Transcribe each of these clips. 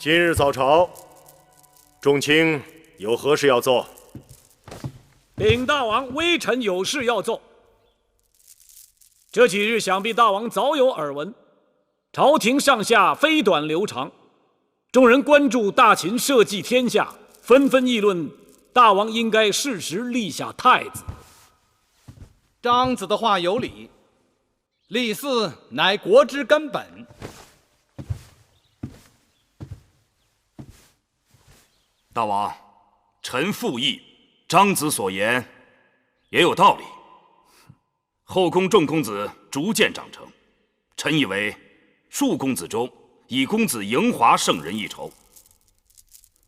今日早朝，众卿有何事要奏？禀大王，微臣有事要奏。这几日想必大王早有耳闻，朝廷上下飞短流长，众人关注大秦社稷天下，纷纷议论大王应该适时立下太子。张子的话有理，立嗣乃国之根本。大王，臣附议张子所言也有道理。后宫众公子逐渐长成，臣以为庶公子中以公子嬴华胜人一筹。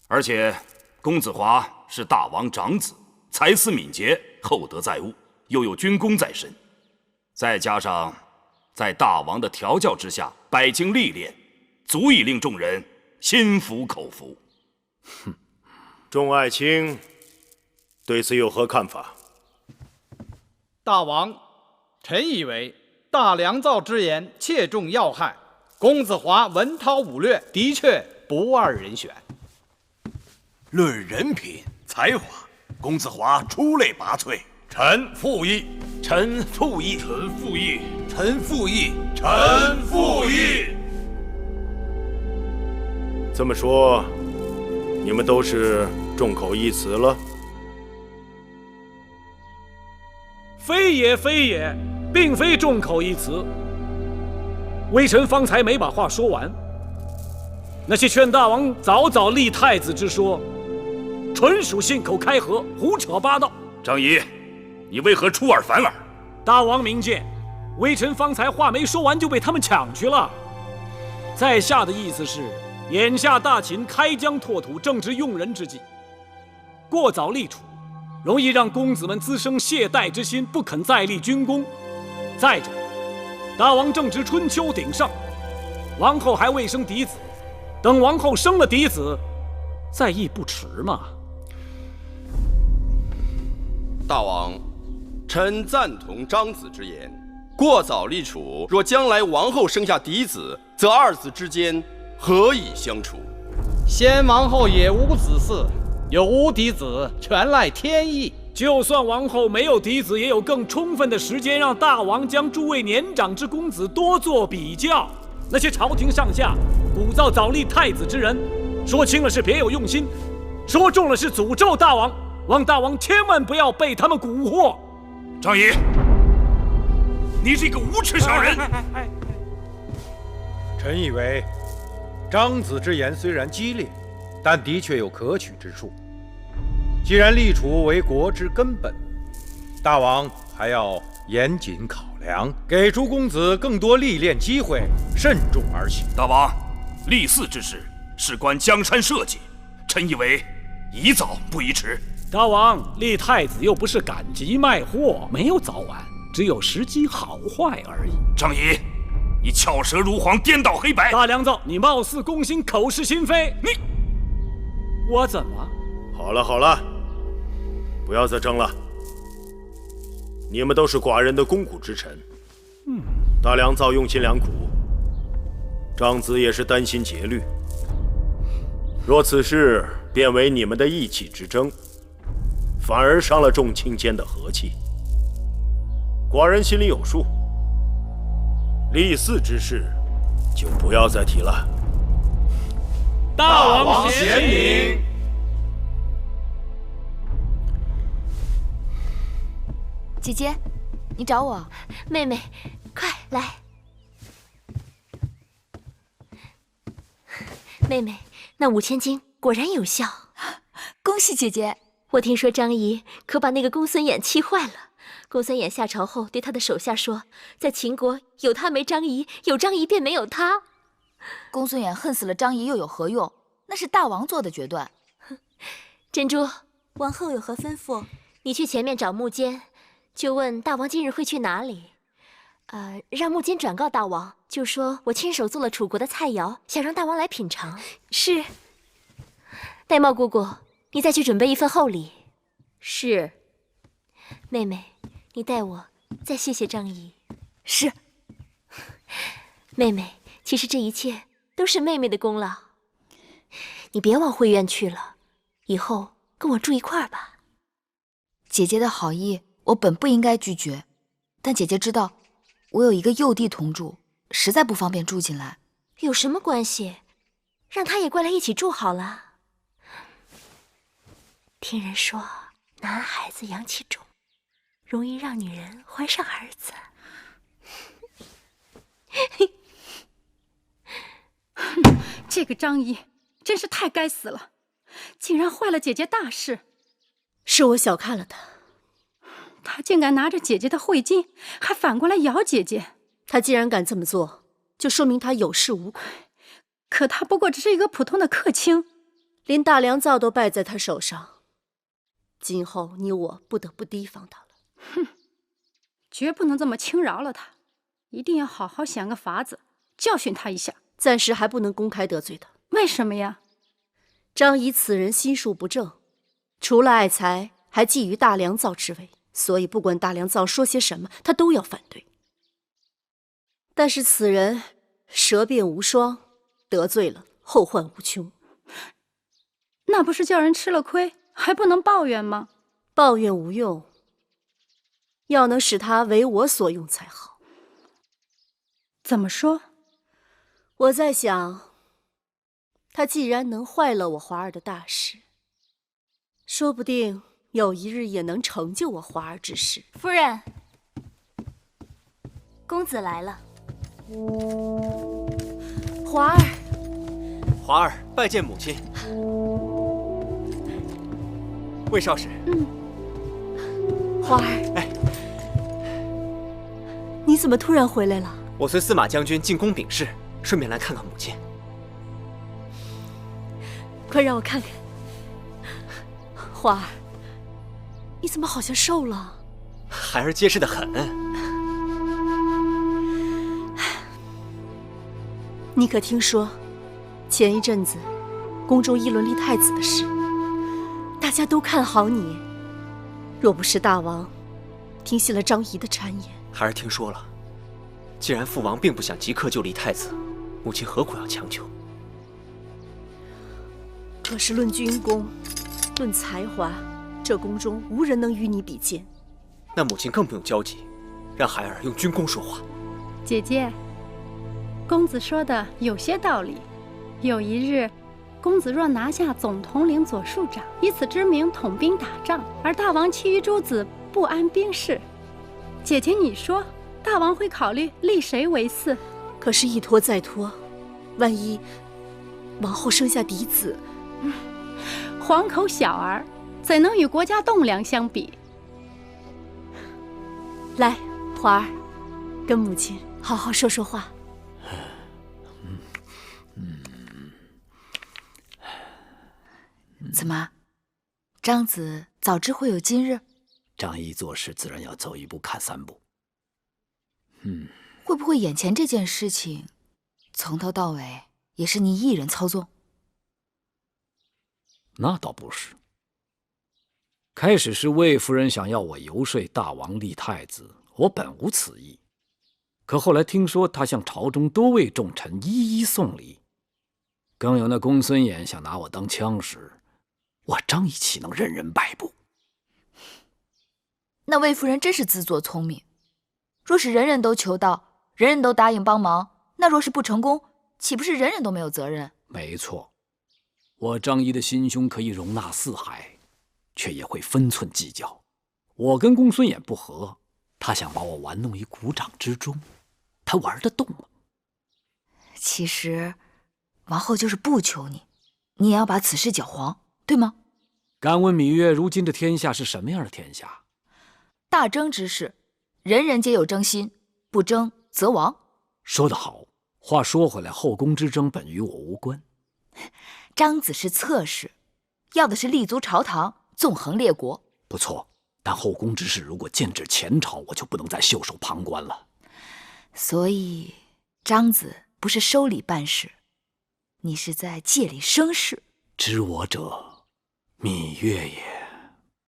而且公子华是大王长子，才思敏捷，厚德载物，又有军功在身，再加上在大王的调教之下，百经历练，足以令众人心服口服。众爱卿对此有何看法？大王，臣以为大良造之言切中要害，公子华文韬武略，的确不二人选。论人品才华，公子华出类拔萃。臣附议，臣附议，臣附议，臣附议，臣附议。这么说，你们都是众口一词了？非也，非也，并非众口一词。微臣方才没把话说完。那些劝大王早早立太子之说，纯属信口开河，胡扯八道。张仪，你为何出尔反尔？大王明鉴，微臣方才话没说完就被他们抢去了。在下的意思是，眼下大秦开疆拓土正值用人之际，过早立储，容易让公子们滋生懈怠之心，不肯再立军功。再者，大王正值春秋鼎盛，王后还未生嫡子，等王后生了嫡子，再议不迟嘛。大王，臣赞同张子之言。过早立储，若将来王后生下嫡子，则二子之间何以相处？先王后也无子嗣，有无嫡子，全赖天意。就算王后没有嫡子，也有更充分的时间让大王将诸位年长之公子多做比较。那些朝廷上下鼓噪早立太子之人，说轻了是别有用心，说重了是诅咒大王。望大王千万不要被他们蛊惑。张仪，你这个无耻小人！臣以为，张子之言虽然激烈，但的确有可取之处。既然立储为国之根本，大王还要严谨考量，给诸公子更多历练机会，慎重而行。大王，立嗣之事事关江山社稷，臣以为宜早不宜迟。大王，立太子又不是赶集卖货，没有早晚，只有时机好坏而已。张仪，你巧舌如簧，颠倒黑白。大良造，你貌似攻心，口是心非。你，我怎么？好了好了，不要再争了。你们都是寡人的肱骨之臣。大良造用心良苦，张子也是担心竭虑。若此事变为你们的意气之争，反而伤了众卿间的和气。寡人心里有数，立嗣之事就不要再提了。大王贤明。姐姐，你找我？妹妹，快来。妹妹，那5000金果然有效。恭喜姐姐。我听说张仪可把那个公孙衍气坏了。公孙衍下朝后对他的手下说，在秦国有他没张仪，有张仪便没有他。公孙衍恨死了张仪又有何用？那是大王做的决断。珍珠，王后有何吩咐？你去前面找木坚，就问大王今日会去哪里。让木坚转告大王，就说我亲手做了楚国的菜肴，想让大王来品尝。是。玳瑁姑姑，你再去准备一份厚礼。是。妹妹，你代我再谢谢张仪。是。妹妹，其实这一切都是妹妹的功劳。你别往慧院去了，以后跟我住一块儿吧。姐姐的好意，我本不应该拒绝，但姐姐知道我有一个幼弟同住，实在不方便住进来。有什么关系？让他也过来一起住好了。听人说，男孩子阳气重，容易让女人怀上儿子。这个张仪真是太该死了，竟然坏了姐姐大事。是我小看了他，他竟敢拿着姐姐的慧晶，还反过来咬姐姐。他既然敢这么做，就说明他有恃无恐。可他不过只是一个普通的客卿，连大良造都败在他手上，今后你我不得不提防他了。哼，绝不能这么轻饶了他，一定要好好想个法子教训他一下。暂时还不能公开得罪他。为什么呀？张仪此人心术不正，除了爱财，还觊觎大良造之位，所以不管大良造说些什么，他都要反对。但是此人舌辩无双，得罪了后患无穷。那不是叫人吃了亏，还不能抱怨吗？抱怨无用，要能使他为我所用才好。怎么说？我在想，他既然能坏了我华儿的大事，说不定有一日也能成就我华儿之事。夫人，公子来了。华儿，华儿拜见母亲。魏少使。华儿，你怎么突然回来了？我随司马将军进宫禀事，顺便来看看母亲。快让我看看。华儿，你怎么好像瘦了？孩儿结实得很。你可听说，前一阵子宫中议论立太子的事，大家都看好你。若不是大王听信了张仪的谗言，孩儿听说了。既然父王并不想即刻就立太子，母亲何苦要强求？可是论军功，论才华，这宫中无人能与你比肩。那母亲更不用焦急，让孩儿用军功说话。姐姐，公子说的有些道理。有一日，公子若拿下总统领左庶长，以此之名统兵打仗，而大王其余诸子不安兵事，姐姐你说，大王会考虑立谁为嗣？可是，一拖再拖，万一王后生下嫡子，皇口小儿，怎能与国家栋梁相比？来，华儿，跟母亲好好说说话。怎么，张子早知会有今日？张仪做事自然要走一步看三步。会不会眼前这件事情，从头到尾也是你一人操纵？那倒不是。开始是魏夫人想要我游说大王立太子，我本无此意。可后来听说他向朝中多位重臣一一送礼，更有那公孙衍想拿我当枪使，我张仪岂能任人摆布？那魏夫人真是自作聪明。若是人人都求道，人人都答应帮忙，那若是不成功，岂不是人人都没有责任？没错，我张仪的心胸可以容纳四海，却也会分寸计较。我跟公孙衍不和，他想把我玩弄于股掌之中，他玩得动吗？其实，王后就是不求你，你也要把此事搅黄，对吗？敢问芈月，如今的天下是什么样的天下？大争之事，人人皆有争心，不争则亡。说得好。话说回来，后宫之争本与我无关。张子是侧室，要的是立足朝堂，纵横列国。不错，但后宫之事如果剑指前朝，我就不能再袖手旁观了。所以，张子不是收礼办事，你是在借力生事。知我者，芈月也。